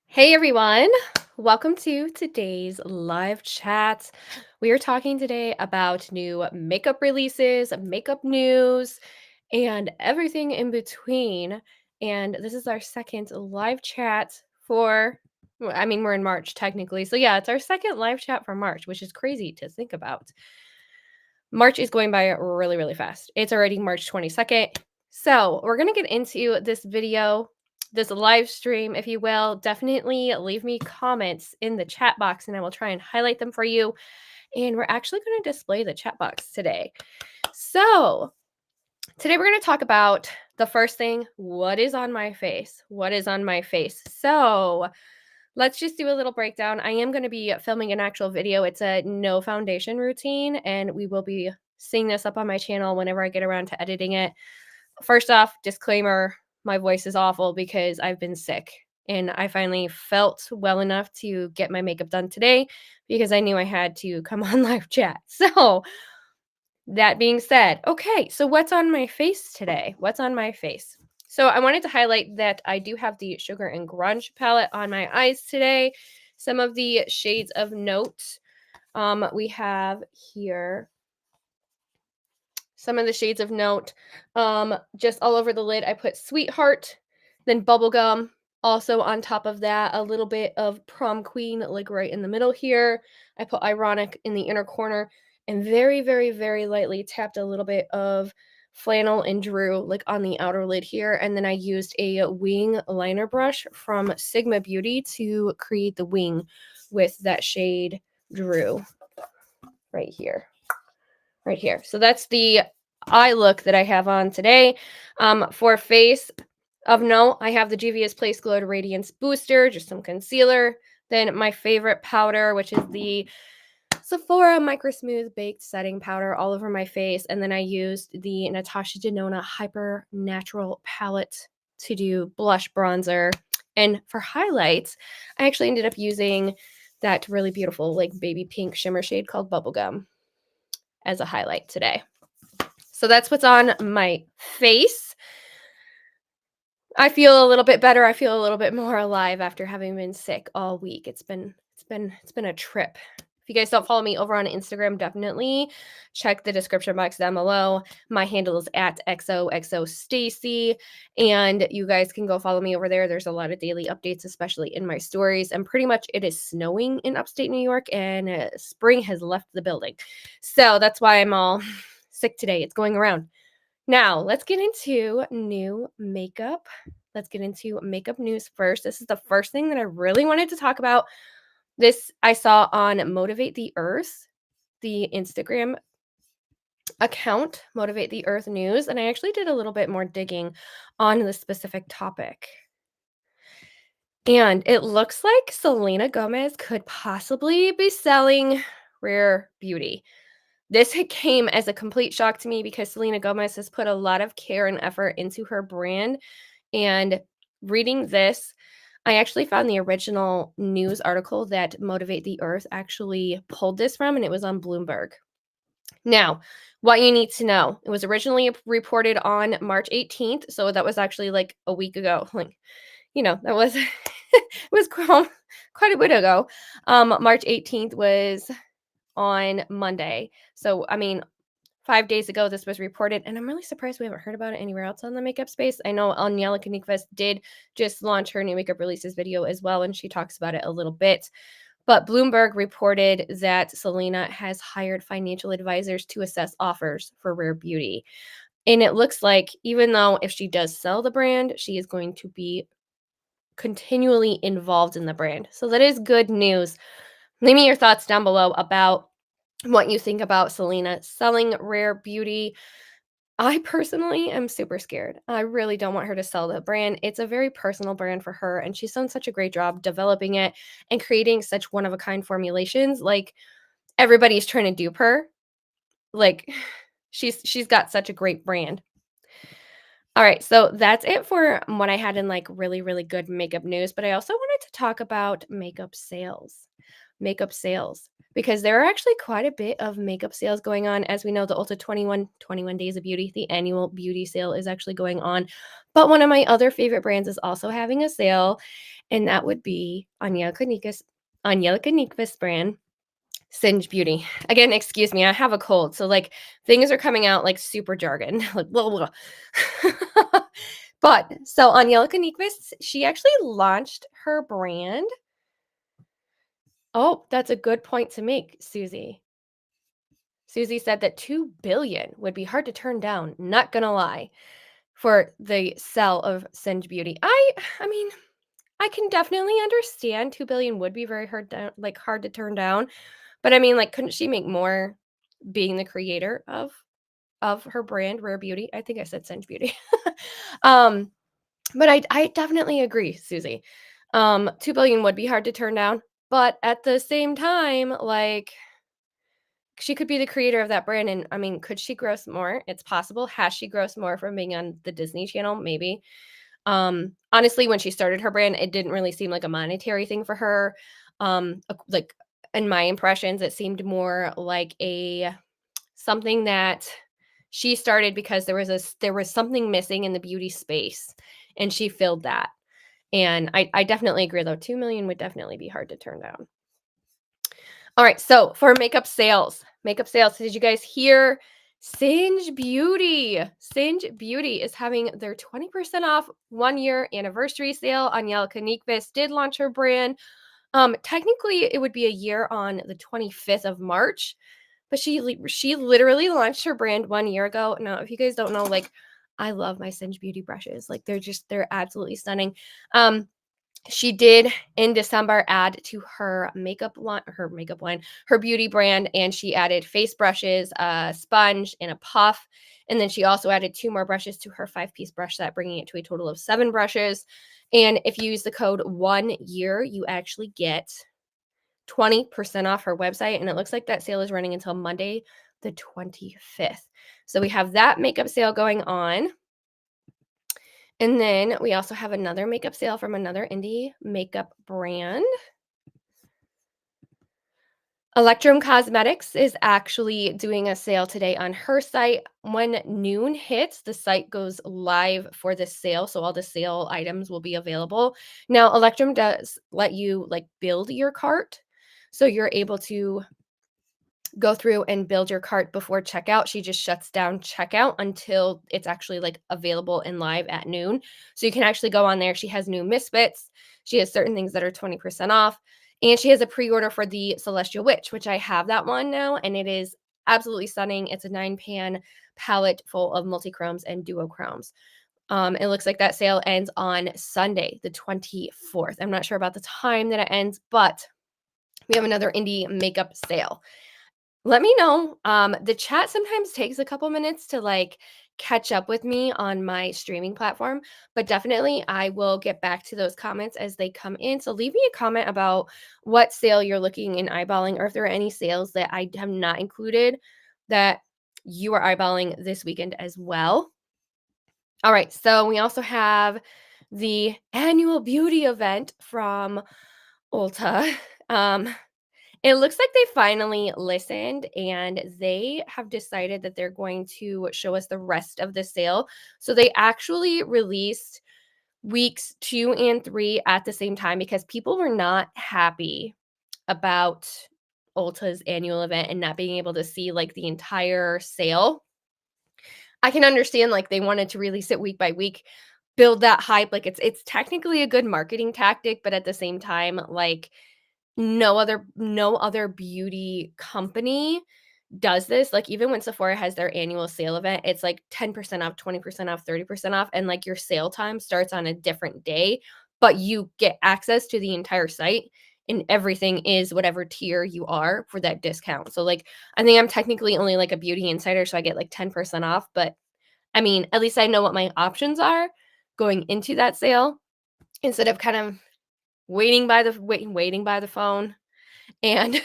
Hey everyone, welcome to today's live chat. We are talking today about new makeup releases, makeup news, and everything in between. And this is our second live chat we're in March technically. So, yeah, it's our second live chat for March, which is crazy to think about. March is going by really, really fast. It's already March 22nd. So, we're going to get into this video, this live stream, if you will. Definitely leave me comments in the chat box and I will try and highlight them for you. And we're actually going to display the chat box today. So, today we're going to talk about the first thing, what is on my face? What is on my face? So, let's just do a little breakdown. I am going to be filming an actual video. It's a no foundation routine, and we will be seeing this up on my channel whenever I get around to editing it. First off, disclaimer, my voice is awful because I've been sick. And I finally felt well enough to get my makeup done today because I knew I had to come on live chat. So, that being said, okay, so what's on my face today? What's on my face? So I wanted to highlight that I do have the Sugar and Grunge palette on my eyes today. Some of the shades of note we have here. Some of the shades of note, just all over the lid, I put Sweetheart, then Bubblegum. Also on top of that, a little bit of Prom Queen, like right in the middle here. I put Ironic in the inner corner and very, very, very lightly tapped a little bit of Flannel and Drew, like on the outer lid here. And then I used a wing liner brush from Sigma Beauty to create the wing with that shade Drew right here. Right here. So that's the eye look that I have on today. For face of note, I have the Juvia's Place Glow Radiance Booster, just some concealer. Then my favorite powder, which is the Sephora Micro Smooth Baked Setting Powder all over my face. And then I used the Natasha Denona Hyper Natural Palette to do blush bronzer. And for highlights, I actually ended up using that really beautiful like baby pink shimmer shade called Bubblegum as a highlight today. So that's what's on my face. I feel a little bit better. I feel a little bit more alive after having been sick all week. It's been a trip. If you guys don't follow me over on Instagram, definitely check the description box down below. My handle is at XOXOStacy, and you guys can go follow me over there. There's a lot of daily updates, especially in my stories. And pretty much it is snowing in upstate New York, and spring has left the building. So that's why I'm all sick today. It's going around. Now, let's get into new makeup. Let's get into makeup news first. This is the first thing that I really wanted to talk about. This I saw on Motivate the Earth, the Instagram account, Motivate the Earth News, and I actually did a little bit more digging on the specific topic. And it looks like Selena Gomez could possibly be selling Rare Beauty. This came as a complete shock to me because Selena Gomez has put a lot of care and effort into her brand. And reading this, I actually found the original news article that Motivate the Earth actually pulled this from, and it was on Bloomberg. Now, what you need to know, it was originally reported on March 18th. So that was actually like a week ago. Like, that was it was quite a bit ago. March 18th was on Monday. So, 5 days ago, this was reported, and I'm really surprised we haven't heard about it anywhere else on the makeup space. I know Anyela Kanikvas did just launch her new makeup releases video as well, and she talks about it a little bit. But Bloomberg reported that Selena has hired financial advisors to assess offers for Rare Beauty. And it looks like even though if she does sell the brand, she is going to be continually involved in the brand. So that is good news. Leave me your thoughts down below about what you think about Selena selling Rare Beauty. I personally am super scared. I really don't want her to sell the brand. It's a very personal brand for her, and she's done such a great job developing it and creating such one-of-a-kind formulations. Like, everybody's trying to dupe her. Like, she's got such a great brand. All right, so that's it for what I had in like really, really good makeup news. But I also wanted to talk about makeup sales. Makeup sales. Because there are actually quite a bit of makeup sales going on. As we know, the Ulta 21 Days of Beauty, the annual beauty sale is actually going on. But one of my other favorite brands is also having a sale. and that would be Angelica Nyquist's brand, Singe Beauty. Again, excuse me, I have a cold, so, like, things are coming out like super jargon, like, blah, blah, blah. But, so Angelica Nyquist, she actually launched her brand. Oh, that's a good point to make, Susie. Susie said that 2 billion would be hard to turn down, not gonna lie, for the sell of Singe Beauty. I mean, I can definitely understand 2 billion would be very hard to turn down, but I mean, like, couldn't she make more being the creator of her brand, Rare Beauty? I think I said Singe Beauty. Um, but I definitely agree, Susie. 2 billion would be hard to turn down, but at the same time, like, she could be the creator of that brand, and I mean, could she gross more? It's possible. Has she grossed more from being on the Disney Channel? Maybe. Honestly, when she started her brand, it didn't really seem like a monetary thing for her. Like, in my impressions, it seemed more like a something that she started because there was something missing in the beauty space, and she filled that. And I definitely agree, though. 2 million would definitely be hard to turn down. All right, so for makeup sales, did you guys hear Singe Beauty? Singe Beauty is having their 20% off 1-year anniversary sale. Angelica Nyquist did launch her brand. Technically, it would be a year on the 25th of March, but she literally launched her brand 1 year ago. Now, if you guys don't know, like, I love my Singe Beauty brushes. Like, they're absolutely stunning. Um, she did in December add to her beauty brand, and she added face brushes, a sponge, and a puff. And then she also added 2 more brushes to her 5-piece brush set, bringing it to a total of 7 brushes. And if you use the code 1YEAR, you actually get 20% off her website. And it looks like that sale is running until Monday, the 25th. So we have that makeup sale going on. And then we also have another makeup sale from another indie makeup brand. Electrum Cosmetics is actually doing a sale today on her site. When noon hits, the site goes live for the sale, so all the sale items will be available. Now, Electrum does let you, like, build your cart, so you're able to go through and build your cart before checkout. She just shuts down checkout until it's actually, like, available and live at noon. So you can actually go on there. She has new misfits. She has certain things that are 20% off. And she has a pre-order for the Celestial Witch, which I have that one now, and it is absolutely stunning. It's a 9-pan palette full of multi-chromes and duochromes. It looks like that sale ends on Sunday, the 24th. I'm not sure about the time that it ends, but we have another indie makeup sale. Let me know. The chat sometimes takes a couple minutes to, like, catch up with me on my streaming platform, but definitely I will get back to those comments as they come in. So leave me a comment about what sale you're looking and eyeballing, or if there are any sales that I have not included that you are eyeballing this weekend as well. All right, so we also have the annual beauty event from Ulta. Um, it looks like they finally listened, and they have decided that they're going to show us the rest of the sale. So they actually released weeks 2 and 3 at the same time because people were not happy about Ulta's annual event and not being able to see, like, the entire sale. I can understand, like, they wanted to release it week by week, build that hype. Like, it's technically a good marketing tactic, but at the same time, like, no other beauty company does this. Like, even when Sephora has their annual sale event, it's like 10% off, 20% off, 30% off, and, like, your sale time starts on a different day, but you get access to the entire site, and everything is whatever tier you are for that discount. So, like, I think I'm technically only, like, a beauty insider, so I get, like, 10% off, but I mean, at least I know what my options are going into that sale instead of kind of waiting by the phone and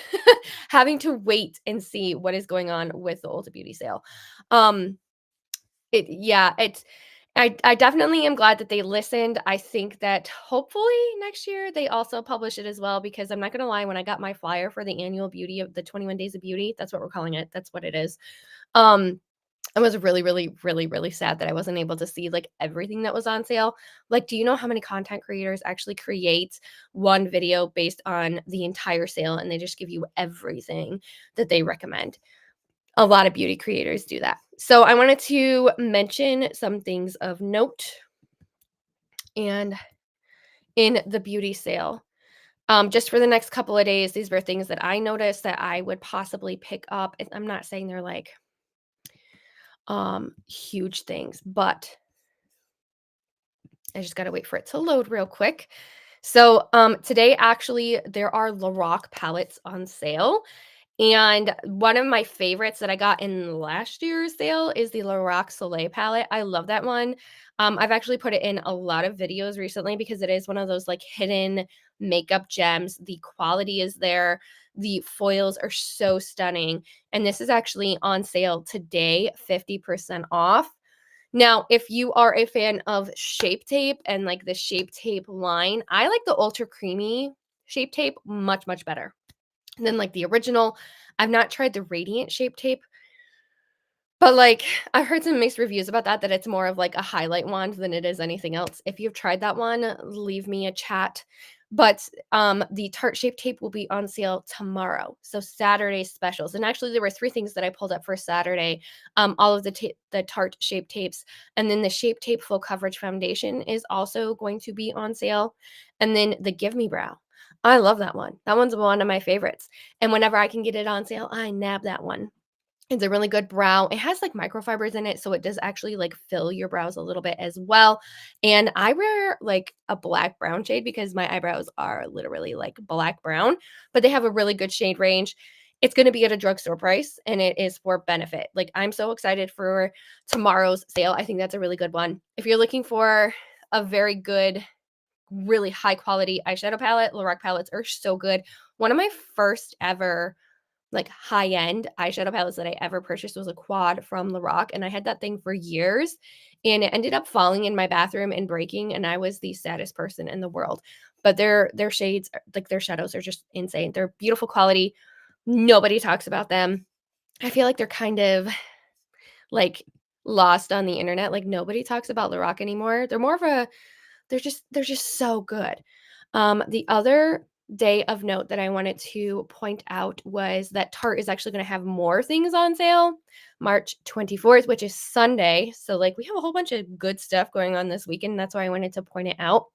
having to wait and see what is going on with the Ulta Beauty sale. Um, it's I definitely am glad that they listened. I think that hopefully next year they also publish it as well, because I'm not gonna lie, when I got my flyer for the annual beauty of the 21 Days of Beauty, that's what we're calling it. That's what it is. Um, I was really, really, really, really sad that I wasn't able to see, like, everything that was on sale. Like, do you know how many content creators actually create one video based on the entire sale, and they just give you everything that they recommend? A lot of beauty creators do that. So I wanted to mention some things of note and in the beauty sale. Just for the next couple of days, these were things that I noticed that I would possibly pick up. And I'm not saying they're like huge things, but I just gotta wait for it to load real quick. So today actually there are Lorac palettes on sale. And one of my favorites that I got in last year's sale is the Lorac Soleil palette. I love that one. I've actually put it in a lot of videos recently because it is one of those like hidden makeup gems. The quality is there. The foils are so stunning. And this is actually on sale today, 50% off. Now, if you are a fan of Shape Tape and like the Shape Tape line, I like the ultra creamy Shape Tape much, much better than like the original. I've not tried the Radiant Shape Tape, but like I've heard some mixed reviews about that, that it's more of like a highlight wand than it is anything else. If you've tried that one, leave me a chat. But the Tarte Shape Tape will be on sale tomorrow. So Saturday specials. And actually there were three things that I pulled up for Saturday. All of the Tarte Shape Tapes, and then the Shape Tape Full Coverage Foundation is also going to be on sale. And then the Give Me Brow. I love that one. That one's one of my favorites. And whenever I can get it on sale, I nab that one. It's a really good brow. It has like microfibers in it, so it does actually like fill your brows a little bit as well. And I wear like a black brown shade because my eyebrows are literally like black brown, but they have a really good shade range. It's going to be at a drugstore price and it is for Benefit. Like I'm so excited for tomorrow's sale. I think that's a really good one. If you're looking for a very good, really high quality eyeshadow palette, Lorac palettes are so good. One of my first ever like high-end eyeshadow palettes that I ever purchased was a quad from Lorac, and I had that thing for years, and it ended up falling in my bathroom and breaking, and I was the saddest person in the world. But their shades, like their shadows are just insane. They're beautiful quality. Nobody talks about them. I feel like they're kind of like lost on the internet. Like nobody talks about Lorac anymore. They're more of a they're just so good. The other day of note that I wanted to point out was that Tarte is actually going to have more things on sale March 24th, which is Sunday. So like we have a whole bunch of good stuff going on this weekend. That's why I wanted to point it out.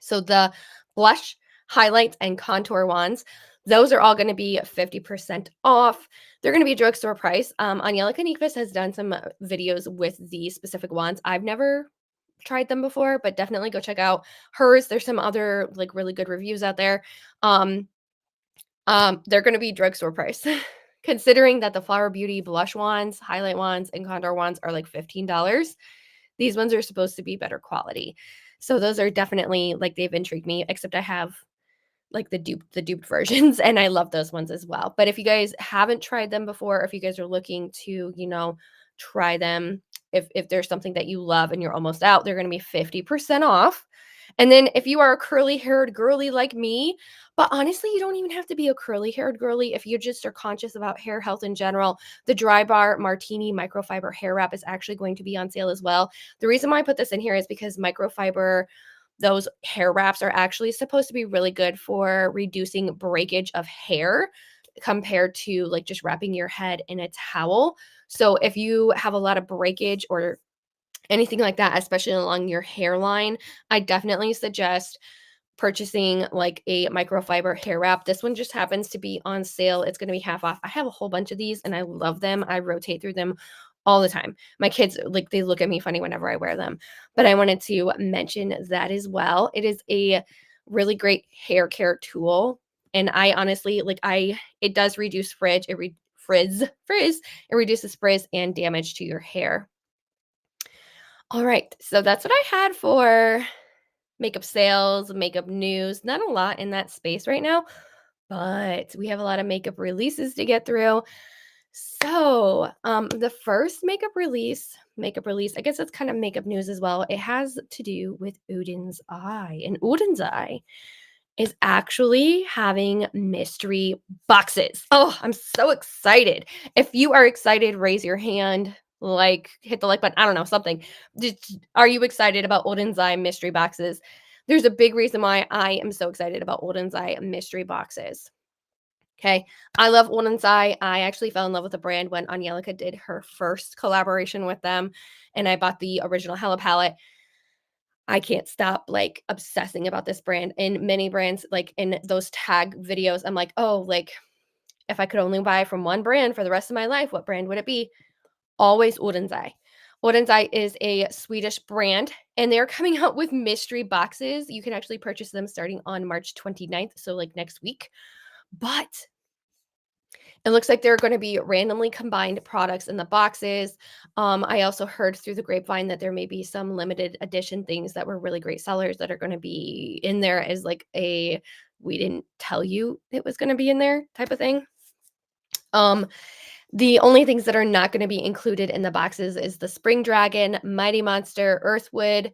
So the blush, highlights, and contour wands, those are all going to be 50% off. They're going to be drugstore price. Angelica Nikvist has done some videos with these specific wands. I've never tried them before, but definitely go check out hers. There's some other like really good reviews out there. Um, they're going to be drugstore price. Considering that the Flower Beauty blush wands, highlight wands, and contour wands are like $15, these ones are supposed to be better quality. So those are definitely like they've intrigued me, except I have like the duped versions and I love those ones as well. But if you guys haven't tried them before, if you guys are looking to, try them, if there's something that you love and you're almost out, they're going to be 50% off. And then if you are a curly-haired girly like me, but honestly, you don't even have to be a curly-haired girly if you just are conscious about hair health in general. The Dry Bar Martini Microfiber Hair Wrap is actually going to be on sale as well. The reason why I put this in here is because microfiber, those hair wraps are actually supposed to be really good for reducing breakage of hair compared to like just wrapping your head in a towel. So if you have a lot of breakage or anything like that, especially along your hairline, I definitely suggest purchasing like a microfiber hair wrap. This one just happens to be on sale. It's going to be half off. I have a whole bunch of these and I love them. I rotate through them all the time. My kids, like, they look at me funny whenever I wear them. But I wanted to mention that as well. It is a really great hair care tool. And I honestly, it does reduce frizz. It reduces frizz and damage to your hair. All right. So that's what I had for makeup sales, makeup news. Not a lot in that space right now, but we have a lot of makeup releases to get through. So, the first makeup release, I guess that's kind of makeup news as well. It has to do with Udin's Eye, and Udin's Eye is actually having mystery boxes. Oh, I'm so excited. If you are excited, raise your hand. like, hit the like button, I don't know, something. Are you excited about Olden's Eye mystery boxes? There's a big reason why I am so excited about Olden's Eye mystery boxes. Okay. I love Olden's Eye. I actually fell in love with the brand when Angelica did her first collaboration with them, and I bought the original Hella palette. I can't stop, like, obsessing about this brand, and many brands, like, in those tag videos, I'm like, "Oh, like, if I could only buy from one brand for the rest of my life, what brand would it be?" Always Oden's Eye. Oden's Eye is a Swedish brand, and they're coming out with mystery boxes. You can actually purchase them starting on March 29th, so, like, next week. But it looks like there are gonna be randomly combined products in the boxes. I also heard through the grapevine that there may be some limited edition things that were really great sellers that are gonna be in there as, like, a "we didn't tell you it was gonna be in there" type of thing. Um, the only things that are not gonna be included in the boxes is the Spring Dragon, Mighty Monster, Earthwood,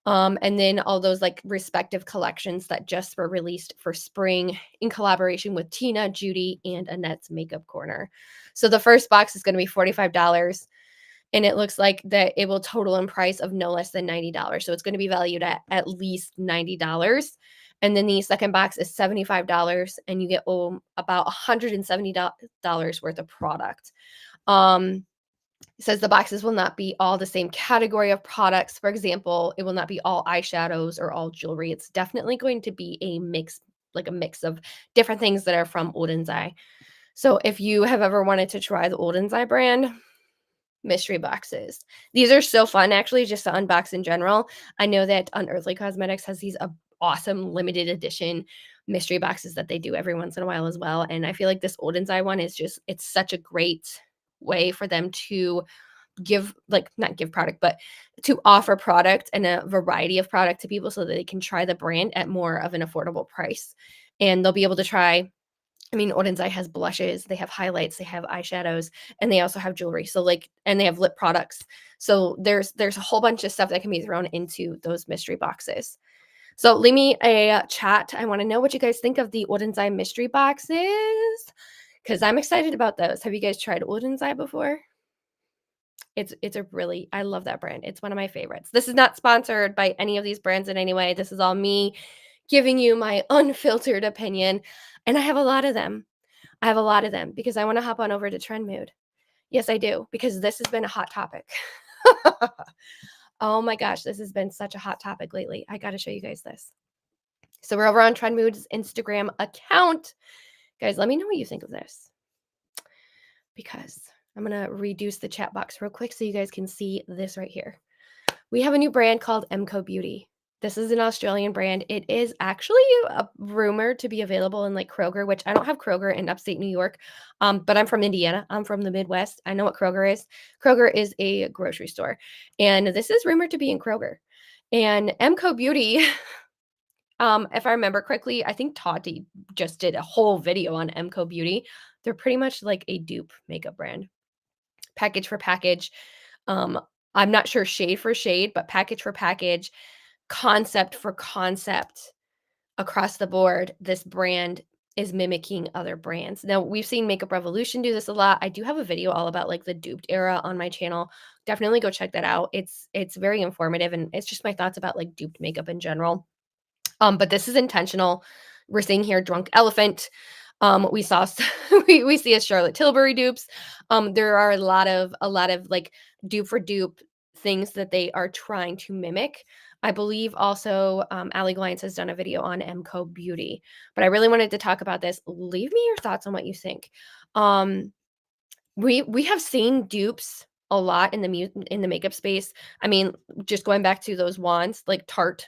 and then all those, like, respective collections that just were released for spring in collaboration with Tina, Judy, and Annette's Makeup Corner. So the first box is gonna be $45, and it looks like that it will total in price of no less than $90. So it's gonna be valued at least $90. And then the second box is $75, and you get, about $170 worth of product. Um, it says the boxes will not be all the same category of products. For example, it will not be all eyeshadows or all jewelry. It's definitely going to be a mix, like a mix of different things that are from Olden's Eye. So if you have ever wanted to try the Olden's Eye brand, mystery boxes. These are so fun actually just to unbox in general. I know that Unearthly Cosmetics has these awesome limited edition mystery boxes that they do every once in a while as well, and I feel like this Olden's Eye one is just it's such a great way for them to give like not give product, but to offer product and a variety of product to people so that they can try the brand at more of an affordable price. And they'll be able to try I mean, Oden's Eye has blushes, they have highlights, they have eyeshadows, and they also have jewelry. So like and they have lip products. So there's a whole bunch of stuff that can be thrown into those mystery boxes. So leave me a chat. I want to know what you guys think of the Oden's Eye mystery boxes because I'm excited about those. Have you guys tried Oden's Eye before? It's a really I love that brand. It's one of my favorites. This is not sponsored by any of these brands in any way. This is all me giving you my unfiltered opinion, and I have a lot of them. I have a lot of them because I wanna hop on over to Trend Mood. Yes, I do, because this has been a hot topic. Oh my gosh, this has been such a hot topic lately. I gotta show you guys this. So we're over on Trend Mood's Instagram account. Guys, let me know what you think of this because I'm gonna reduce the chat box real quick so you guys can see this right here. We have a new brand called MCO Beauty. This is an Australian brand. It is actually a rumored to be available in like Kroger, which I don't have Kroger in upstate New York, but I'm from Indiana. I'm from the Midwest. I know what Kroger is. Kroger is a grocery store, and this is rumored to be in Kroger. And MCO Beauty, if I remember correctly, I think Tati just did a whole video on MCO Beauty. They're pretty much like a dupe makeup brand, package for package. Um, I'm not sure shade for shade, but package for package, concept for concept across the board, this brand is mimicking other brands. Now, we've seen Makeup Revolution do this a lot. I do have a video all about like the duped era on my channel. Definitely go check that out. It's very informative and it's just my thoughts about like duped makeup in general. But this is intentional. We're seeing here Drunk Elephant. We saw we see a Charlotte Tilbury dupes. There are a lot of like dupe for dupe things that they are trying to mimic. I believe also Ali Glines has done a video on MCO Beauty, but I really wanted to talk about this. Leave me your thoughts on what you think. Um, we have seen dupes a lot in in the makeup space. I mean, just going back to those wands, like Tarte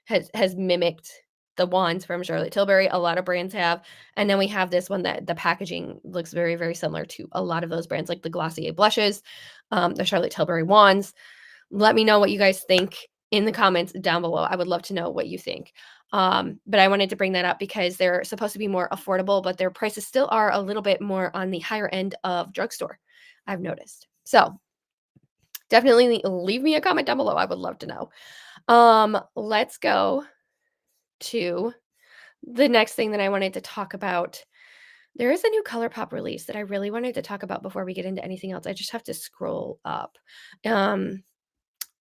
has mimicked the wands from Charlotte Tilbury. A lot of brands have, and then we have this one that the packaging looks very, very similar to a lot of those brands, like the Glossier blushes, the Charlotte Tilbury wands. Let me know what you guys think in the comments down below. I would love to know what you think. But I wanted to bring that up because they're supposed to be more affordable, but their prices still are a little bit more on the higher end of drugstore, I've noticed. So definitely leave me a comment down below. I would love to know. Let's go to the next thing that I wanted to talk about. There is a new ColourPop release that I really wanted to talk about before we get into anything else. I just have to scroll up. Um,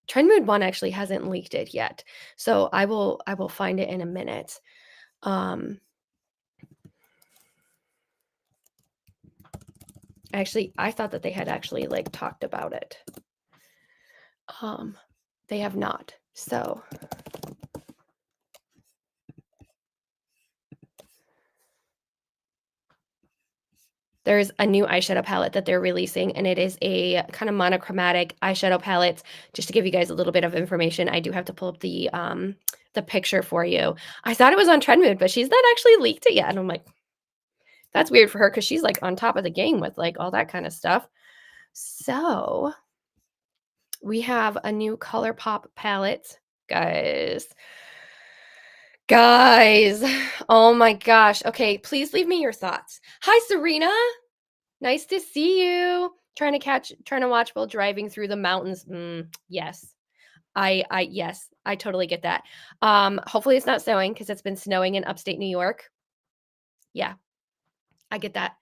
Trend Mood 1 actually hasn't leaked it yet, so I will find it in a minute. Um, actually, I thought that they had actually, like, talked about it. Um, they have not. So there's a new eyeshadow palette that they're releasing, and it is a kind of monochromatic eyeshadow palette. Just to give you guys a little bit of information, I do have to pull up the picture for you. I thought it was on Trendmood, but she's not actually leaked it yet, and I'm like, that's weird for her because she's, like, on top of the game with, like, all that kinda stuff. So, we have a new ColourPop palette, guys. Guys, oh my gosh. Okay, please leave me your thoughts. Hi, Serena. Nice to see you. Trying to watch while driving through the mountains. Yes. Yes, I totally get that. Hopefully it's not snowing because it's been snowing in upstate New York. Yeah, I get that.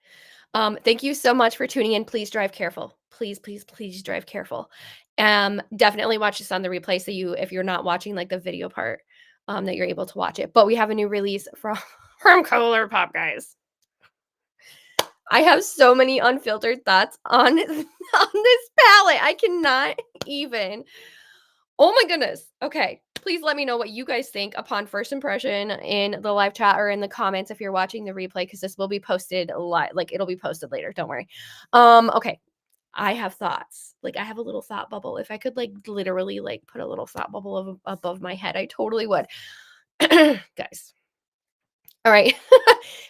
Thank you so much for tuning in. Please drive careful. Please, please, please drive careful. Definitely watch this on the replay so if you're not watching like the video part, that you're able to watch it. But we have a new release from from ColourPop, guys. I have so many unfiltered thoughts on on this palette. I cannot even. Oh my goodness. Okay. Please let me know what you guys think upon first impression in the live chat or in the comments if you're watching the replay, because this will be posted live. Like it'll be posted later. Don't worry. Okay. I have thoughts. Like I have a little thought bubble. If I could like literally like put a little thought bubble above my head, I totally would. Guys. All right.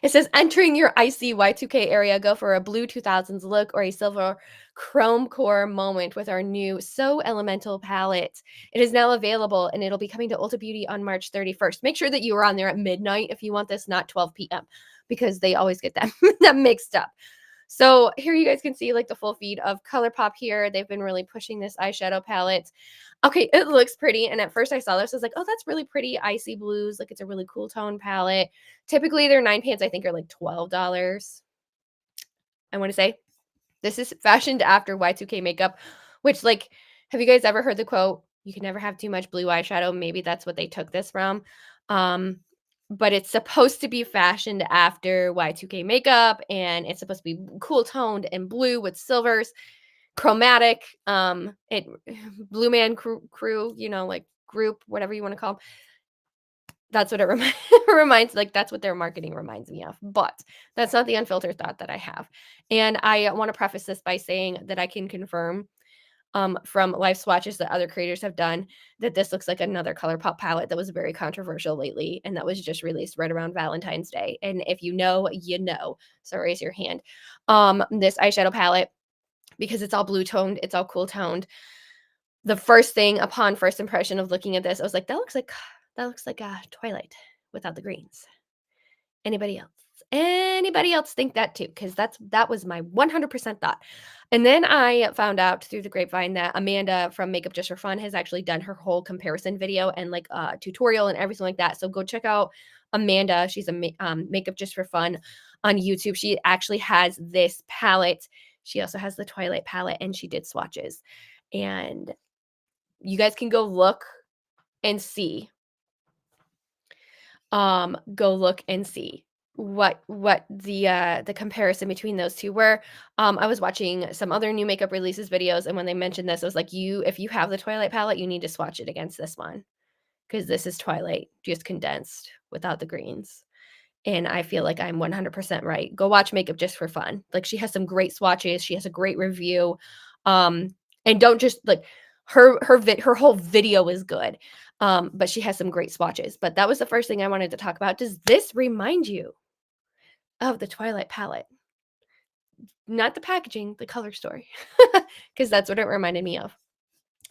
It says entering your icy Y2K area, go for a blue 2000s look or a silver chrome core moment with our new So Elemental palette. It is now available and it'll be coming to Ulta Beauty on March 31st. Make sure that you are on there at midnight if you want this, not 12 p.m. because they always get that, that mixed up. So here you guys can see like the full feed of ColourPop here. They've been really pushing this eyeshadow palette. Okay, it looks pretty. And at first I saw this, I was like, oh, that's really pretty. Icy blues. Like it's a really cool tone palette. Typically their 9 pans, I think, are like $12. I want to say this is fashioned after Y2K makeup, which like, have you guys ever heard the quote, you can never have too much blue eyeshadow? Maybe that's what they took this from. But it's supposed to be fashioned after Y2K makeup, and it's supposed to be cool toned and blue with silvers, chromatic, it Blue Man crew, you know, like group, whatever you want to call them. That's what it reminds, like that's what their marketing reminds me of. But that's not the unfiltered thought that I have. And I want to preface this by saying that I can confirm from live swatches that other creators have done that this looks like another ColourPop palette that was very controversial lately and that was just released right around Valentine's Day. And if you know, you know. So raise your hand. This eyeshadow palette, because it's all blue toned, it's all cool toned. The first thing upon first impression of looking at this, I was like, that looks like a Twilight without the greens. Anybody else? Anybody else think that too? Because that was my 100% thought. And then I found out through the grapevine that Amanda from Makeup Just for Fun has actually done her whole comparison video and like a tutorial and everything like that. So go check out Amanda. She's a Makeup Just for Fun on YouTube. She actually has this palette. She also has the Twilight palette, and she did swatches. And you guys can go look and see. Go look and see what the comparison between those two were. I was watching some other new makeup releases videos, and when they mentioned this, I was like, if you have the Twilight palette, you need to swatch it against this one because this is Twilight just condensed without the greens. And I feel like I'm 100% right. Go watch Makeup Just for Fun. Like she has some great swatches. She has a great review. And don't just like her whole video is good. But she has some great swatches. But that was the first thing I wanted to talk about. Does this remind you of the Twilight palette? Not the packaging, the color story. Because that's what it reminded me of.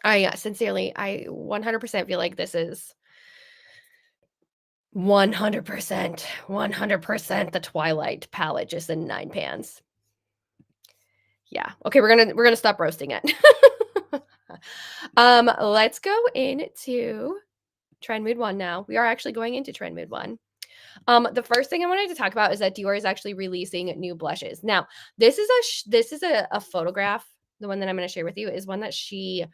I 100% feel like this is 100% the Twilight palette, just in 9 pans. Yeah. Okay, we're gonna stop roasting it. Let's go into Trend Mood 1 now. We are actually going into Trend Mood 1. The first thing I wanted to talk about is that Dior is actually releasing new blushes. Now, this is a photograph. The one that I'm going to share with you is one that she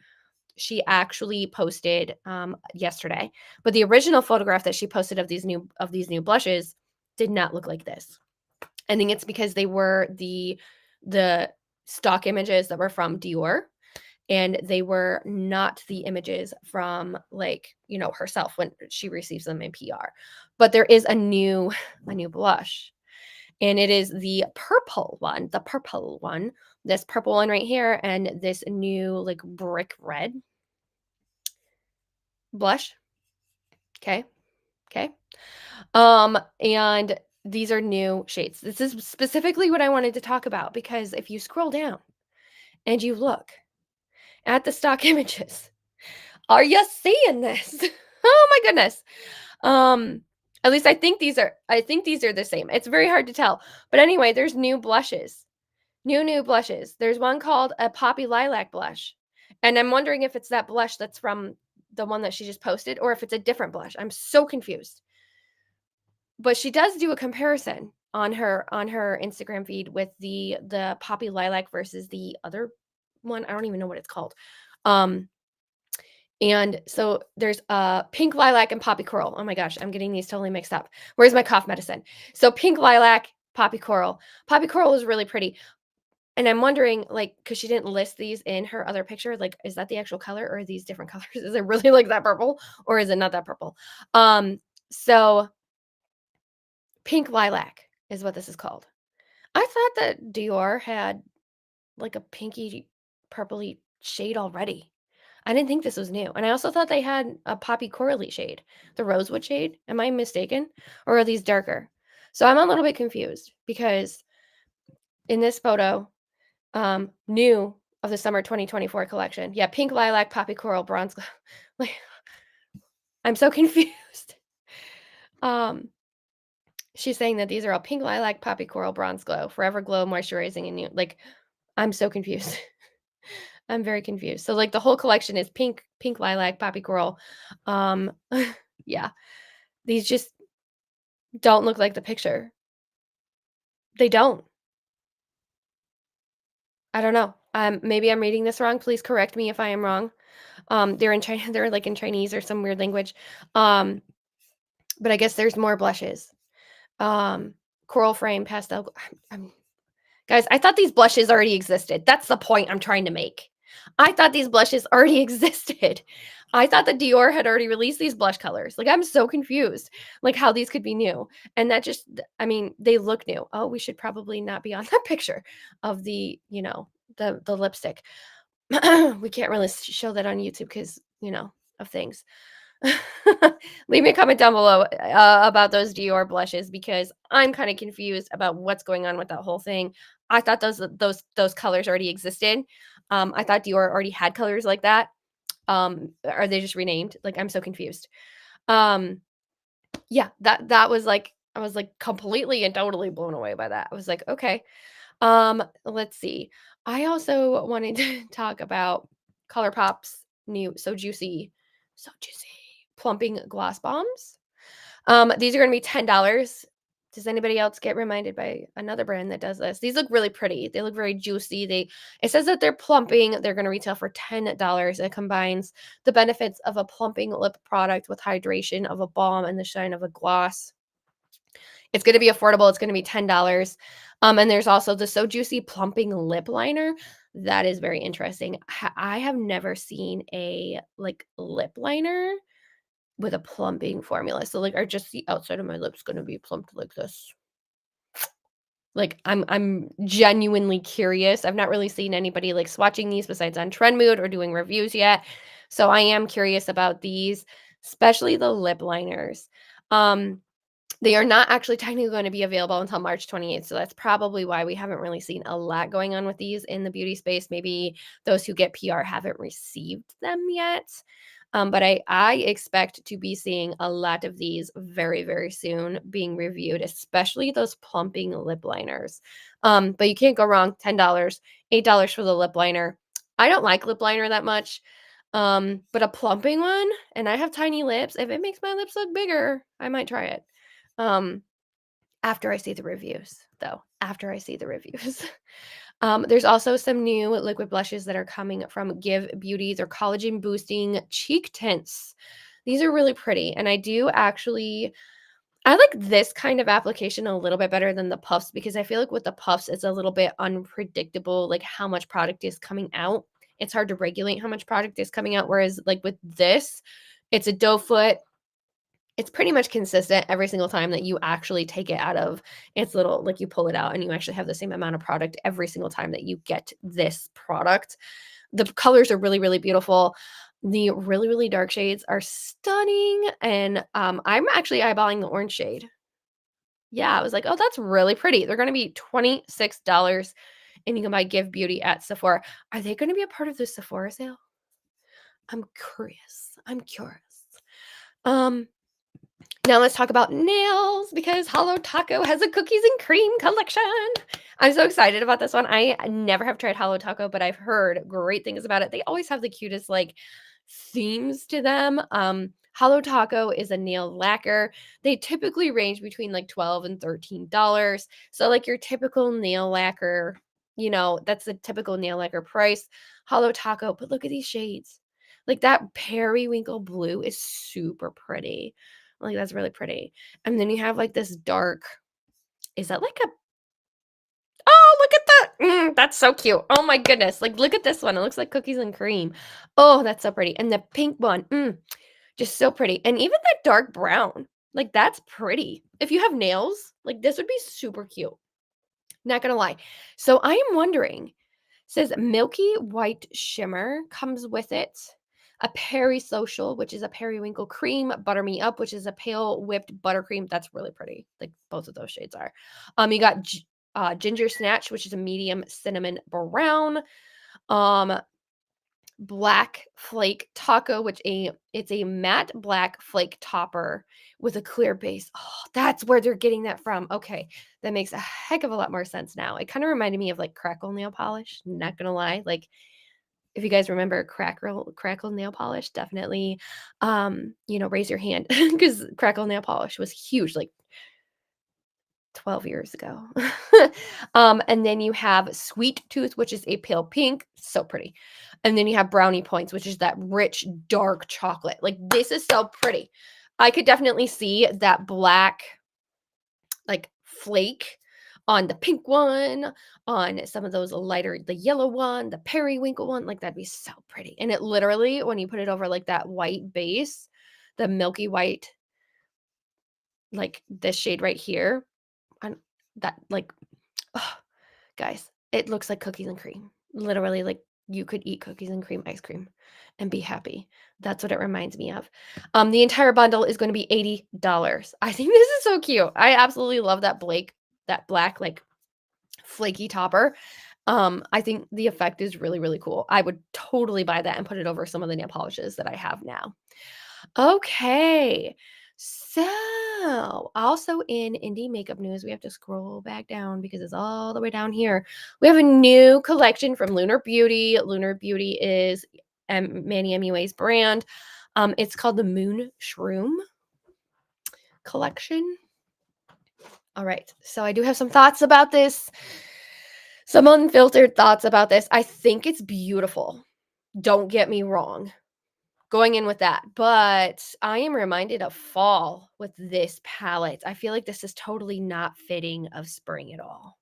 actually posted yesterday. But the original photograph that she posted of these new blushes did not look like this. I think it's because they were the stock images that were from Dior, and they were not the images from, like, you know, herself when she receives them in PR. But there is a new blush, and it is the purple one, this purple one right here, and this new like brick red blush. Okay. Okay. And these are new shades. This is specifically what I wanted to talk about, because if you scroll down and you look at the stock images, are you seeing this? Oh my goodness. Um, at least I think these are the same. It's very hard to tell. But anyway, there's new blushes. New blushes. There's one called a Poppy Lilac blush. And I'm wondering if it's that blush that's from the one that she just posted, or if it's a different blush. I'm so confused. But she does do a comparison on her Instagram feed with the Poppy Lilac versus the other one. I don't even know what it's called. Um, and so there's pink lilac and poppy coral. Oh my gosh, I'm getting these totally mixed up. Where's my cough medicine? So pink lilac, poppy coral. Poppy coral is really pretty. And I'm wondering, like, because she didn't list these in her other picture, like, is that the actual color, or are these different colors? Is it really like that purple, or is it not that purple? So pink lilac is what this is called. I thought that Dior had like a pinky purpley shade already. I didn't think this was new. And I also thought they had a poppy corally shade, the rosewood shade. Am I mistaken? Or are these darker? So I'm a little bit confused, because in this photo, new of the summer 2024 collection. Yeah, pink lilac, poppy coral, bronze glow. Like, I'm so confused. Um, she's saying that these are all pink lilac, poppy coral, bronze glow, forever glow, moisturizing, and new. Like, I'm so confused. I'm very confused. So, like, the whole collection is pink lilac, poppy coral. Um, yeah, these just don't look like the picture. They don't. I don't know. Maybe I'm reading this wrong. Please correct me if I am wrong. They're in China. They're like in Chinese or some weird language. Um, but I guess there's more blushes. Um, coral frame, pastel. Guys, I thought these blushes already existed. That's the point I'm trying to make. I thought these blushes already existed. I thought that Dior had already released these blush colors. Like, I'm so confused, like, how these could be new. And that just, I mean, they look new. Oh, we should probably not be on that picture of the, you know, the lipstick. We can't really show that on YouTube because, you know, of things. Leave me a comment down below about those Dior blushes, because I'm kind of confused about what's going on with that whole thing. I thought those colors already existed. I thought Dior already had colors like that. Are they just renamed? Like, I'm so confused. Um, yeah, that was like, I was like completely and totally blown away by that. I was like, okay. Let's see. I also wanted to talk about ColourPop's new So Juicy plumping gloss bombs. These are going to be $10. Does anybody else get reminded by another brand that does this? These look really pretty. They look very juicy. It says that they're plumping. They're going to retail for $10. It combines the benefits of a plumping lip product with hydration of a balm and the shine of a gloss. It's going to be affordable. It's going to be $10. And there's also the So Juicy plumping lip liner. That is very interesting. I have never seen a like lip liner with a plumping formula. So, like, are just the outside of my lips gonna be plumped like this? Like, I'm genuinely curious. I've not really seen anybody, like, swatching these besides on Trendmood or doing reviews yet. So I am curious about these, especially the lip liners. Um, they are not actually technically going to be available until March 28th. So that's probably why we haven't really seen a lot going on with these in the beauty space. Maybe those who get PR haven't received them yet. But I expect to be seeing a lot of these very, very soon being reviewed, especially those plumping lip liners. But you can't go wrong. $10, $8 for the lip liner. I don't like lip liner that much. But a plumping one, and I have tiny lips. If it makes my lips look bigger, I might try it. Um, after I see the reviews, though, after I see the reviews. There's also some new liquid blushes that are coming from Give Beauty. They're collagen boosting cheek tints. These are really pretty, and I like this kind of application a little bit better than the puffs because I feel like with the puffs, it's a little bit unpredictable, like how much product is coming out. It's hard to regulate how much product is coming out. Whereas, like with this, it's a doe foot. It's pretty much consistent every single time that you actually take it out of its little, like you pull it out and you actually have the same amount of product every single time that you get this product. The colors are really, really beautiful. The really, really dark shades are stunning. And I'm actually eyeballing the orange shade. Yeah, I was like, oh, that's really pretty. They're going to be $26 and you can buy Give Beauty at Sephora. Are they going to be a part of the Sephora sale? I'm curious. I'm curious. Um, Now let's talk about nails because Hollow Taco has a cookies and cream collection. I'm so excited about this one. I never have tried Hollow Taco, but I've heard great things about it. They always have the cutest like themes to them. Hollow Taco is a nail lacquer. They typically range between like $12 and $13. So like your typical nail lacquer, that's the typical nail lacquer price. Hollow Taco, but look at these shades. Like that periwinkle blue is super pretty. Like, that's really pretty. And then you have, like, this dark is that like a oh, look at that! That's so cute. Oh my goodness. Like, look at this one. It looks like cookies and cream. Oh, that's so pretty. And the pink one, just so pretty. And even that dark brown, like, that's pretty. If you have nails, like, this would be super cute. Not gonna lie. So I am wondering, says milky white shimmer comes with it. A Peri Social, which is a periwinkle cream, Butter Me Up, which is a pale whipped buttercream. That's really pretty. Like both of those shades are. You got Ginger Snatch, which is a medium cinnamon brown. Um, Black Flake Taco, it's a matte black flake topper with a clear base. Oh, that's where they're getting that from. Okay, that makes a heck of a lot more sense now. It kind of reminded me of like Crackle nail polish. Not gonna lie, like if you guys remember Crackle nail polish, definitely, raise your hand because Crackle nail polish was huge, like 12 years ago. And then you have Sweet Tooth, which is a pale pink, so pretty. And then you have Brownie Points, which is that rich, dark chocolate. Like, this is so pretty. I could definitely see that black, like, flake on the pink one, on some of those lighter, the yellow one, the periwinkle one. Like, that'd be so pretty. And it literally, when you put it over, like, that white base, the milky white, like, this shade right here, and that, like, oh, guys, it looks like cookies and cream. Literally, like you could eat cookies and cream ice cream and be happy. That's what it reminds me of. The entire bundle is going to be $80. I think this is so cute. I absolutely love that black, like flaky topper. I think the effect is really, really cool. I would totally buy that and put it over some of the nail polishes that I have now. Okay. So, also in indie makeup news, we have to scroll back down because it's all the way down here. We have a new collection from Lunar Beauty. Lunar Beauty is Manny MUA's brand. It's called the Moon Shroom collection. All right. So, I do have some thoughts about this. Some unfiltered thoughts about this. I think it's beautiful. Don't get me wrong. Going in with that, but I am reminded of fall with this palette. I feel like this is totally not fitting of spring at all.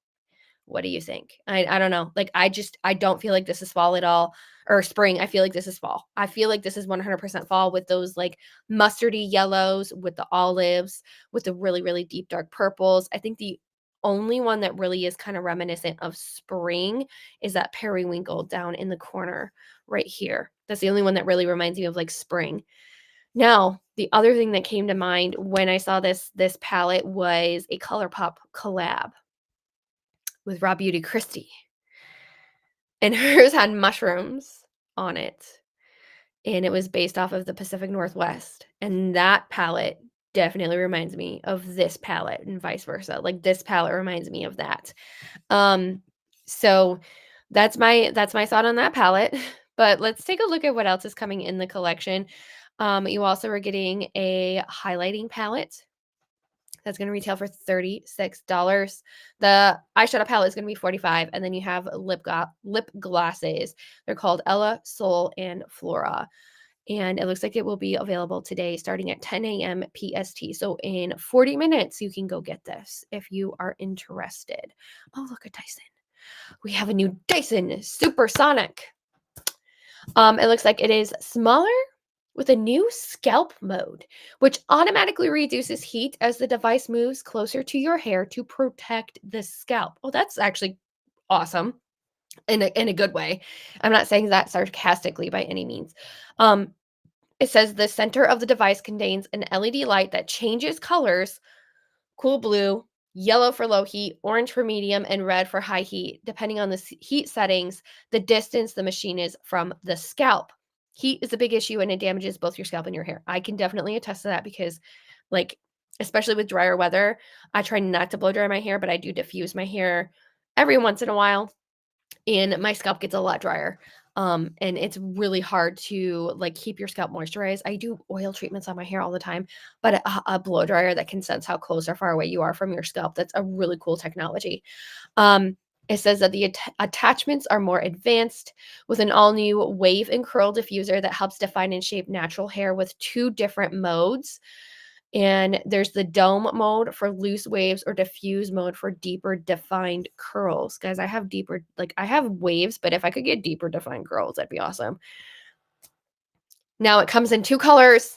What do you think? I don't know. Like I don't feel like this is fall at all or spring. I feel like this is fall. I feel like this is 100% fall with those like mustardy yellows, with the olives, with the really really deep dark purples. I think the only one that really is kind of reminiscent of spring is that periwinkle down in the corner right here. That's the only one that really reminds me of like spring. Now, the other thing that came to mind when I saw this palette was a ColourPop collab with Raw Beauty Christie. And hers had mushrooms on it. And it was based off of the Pacific Northwest. And that palette definitely reminds me of this palette and vice versa. Like this palette reminds me of that. So that's my thought on that palette. But let's take a look at what else is coming in the collection. You also are getting a highlighting palette. That's gonna retail for $36. The eyeshadow palette is gonna be $45, and then you have lip glosses. They're called Ella, Soul, and Flora. And it looks like it will be available today starting at 10 a.m. PST. So in 40 minutes, you can go get this if you are interested. Oh, look at Dyson. We have a new Dyson Supersonic. It looks like it is smaller with a new scalp mode, which automatically reduces heat as the device moves closer to your hair to protect the scalp. Oh, that's actually awesome in a good way. I'm not saying that sarcastically by any means. Um, it says the center of the device contains an LED light that changes colors: cool blue, yellow for low heat, orange for medium, and red for high heat, depending on the heat settings, the distance the machine is from the scalp. Heat is a big issue and it damages both your scalp and your hair. I can definitely attest to that because, like, especially with drier weather, I try not to blow dry my hair, but I do diffuse my hair every once in a while, and my scalp gets a lot drier. And it's really hard to like keep your scalp moisturized. I do oil treatments on my hair all the time, but a blow dryer that can sense how close or far away you are from your scalp, that's a really cool technology. Um, it says that the attachments are more advanced with an all new wave and curl diffuser that helps define and shape natural hair with two different modes. And there's the dome mode for loose waves or diffuse mode for deeper defined curls. Guys, I have deeper, like I have waves, but if I could get deeper defined curls, that'd be awesome. Now it comes in two colors.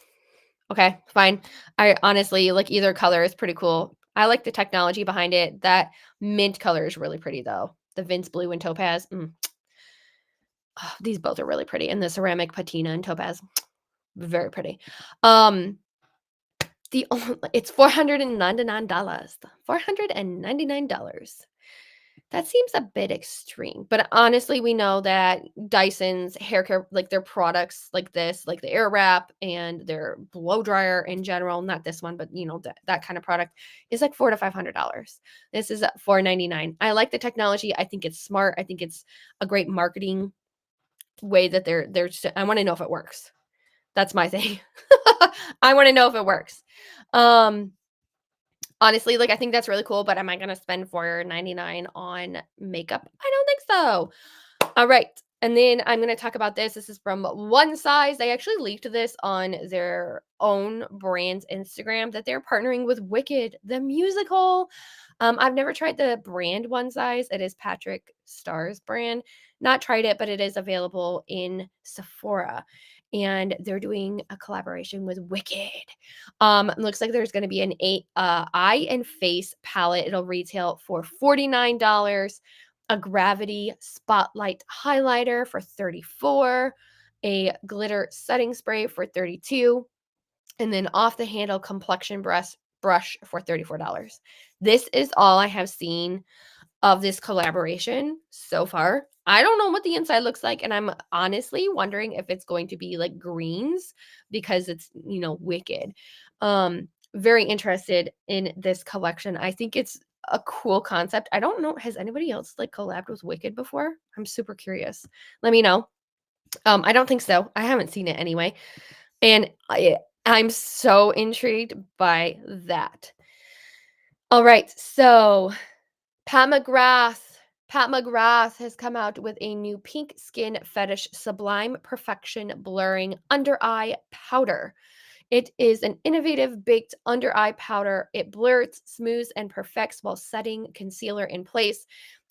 Okay, fine. I honestly like either color is pretty cool. I like the technology behind it. That mint color is really pretty though. The Vince blue and topaz. Oh, these both are really pretty. And the ceramic patina and topaz. Very pretty. Um, it's $499. $499. That seems a bit extreme, but honestly, we know that Dyson's hair care, like their products like this, like the Air Wrap and their blow dryer in general, not this one, but you know, that kind of product is like $400 to $500. This is at $499. I like the technology. I think it's smart. I think it's a great marketing way that they're just, I want to know if it works. That's my thing. I want to know if it works. Um, Honestly, like, I think that's really cool, but am I gonna spend $4.99 on makeup? I don't think so. All right, and then I'm gonna talk about this. This is from One Size. They actually leaked this on their own brand's Instagram that they're partnering with Wicked, the musical. I've never tried the brand One Size. It is Patrick Starr's brand. Not tried it, but it is available in Sephora, and they're doing a collaboration with Wicked. Looks like there's going to be an eye and face palette. It'll retail for $49, a gravity spotlight highlighter for $34, a glitter setting spray for $32, and then off the handle complexion brush for $34. This is all I have seen of this collaboration so far. I don't know what the inside looks like, and I'm honestly wondering if it's going to be like greens because it's, you know, Wicked. Very interested in this collection. I think it's a cool concept. I don't know, has anybody else like collabed with Wicked before? I'm super curious. Let me know. I don't think so. I haven't seen it anyway. And I'm so intrigued by that. All right, so Pat McGrath. Pat McGrath has come out with a new pink skin fetish sublime perfection blurring under eye powder. It is an innovative baked under eye powder. It blurs, smooths, and perfects while setting concealer in place.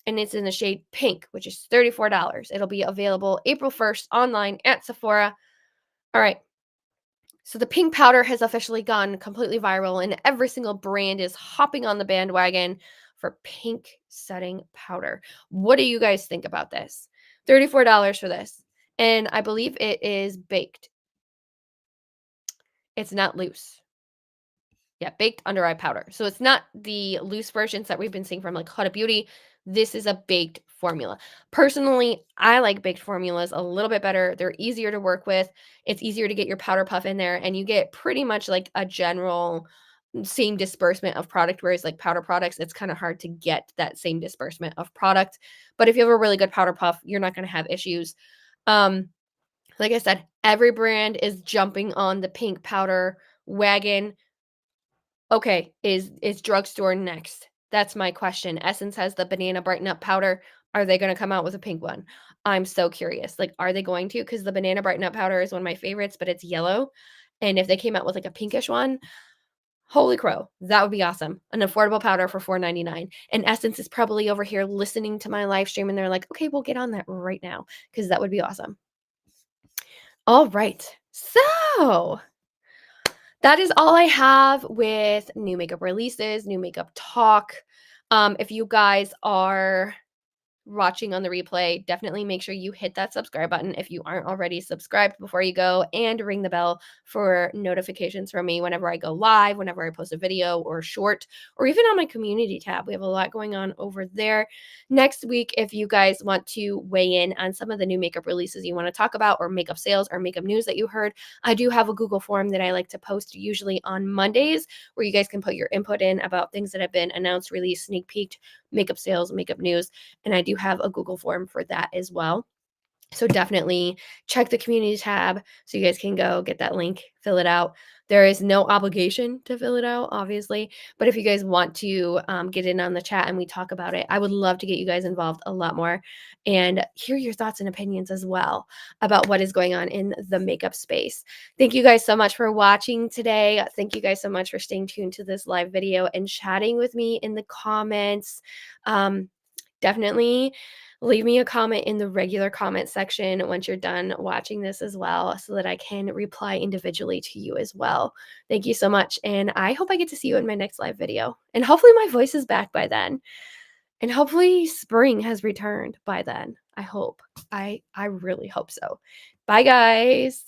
And it's in the shade pink, which is $34. It'll be available April 1st online at Sephora. All right. So the pink powder has officially gone completely viral, and every single brand is hopping on the bandwagon for pink setting powder. What do you guys think about this? $34 for this. And I believe it is baked. It's not loose. Yeah, baked under eye powder. So it's not the loose versions that we've been seeing from like Huda Beauty. This is a baked formula. Personally, I like baked formulas a little bit better. They're easier to work with. It's easier to get your powder puff in there, and you get pretty much like a general same disbursement of product. Whereas like powder products, it's kind of hard to get that same disbursement of product. But if you have a really good powder puff, you're not going to have issues. Um, like I said, every brand is jumping on the pink powder wagon. Okay, is drugstore next? That's my question. Essence has the banana brighten up powder. Are they gonna come out with a pink one? I'm so curious. Like, are they going to? Because the banana brighten up powder is one of my favorites, but it's yellow. And if they came out with like a pinkish one, holy crow, that would be awesome. An affordable powder for 4.99. And Essence is probably over here listening to my live stream and they're like, okay, we'll get on that right now because that would be awesome. All right. So that is all I have with new makeup releases, new makeup talk. If you guys are watching on the replay, definitely make sure you hit that subscribe button if you aren't already subscribed before you go, and ring the bell for notifications from me whenever I go live, whenever I post a video or short, or even on my community tab. We have a lot going on over there. Next week, if you guys want to weigh in on some of the new makeup releases you want to talk about, or makeup sales or makeup news that you heard, I do have a Google form that I like to post usually on Mondays where you guys can put your input in about things that have been announced, released, sneak peeked, makeup sales, makeup news. And I do have a Google form for that as well. So definitely check the community tab so you guys can go get that link, fill it out. There is no obligation to fill it out, obviously. But if you guys want to get in on the chat and we talk about it, I would love to get you guys involved a lot more and hear your thoughts and opinions as well about what is going on in the makeup space. Thank you guys so much for watching today. Thank you guys so much for staying tuned to this live video and chatting with me in the comments. Definitely leave me a comment in the regular comment section once you're done watching this as well so that I can reply individually to you as well. Thank you so much, and I hope I get to see you in my next live video. And hopefully my voice is back by then. And hopefully spring has returned by then. I hope. I really hope so. Bye, guys.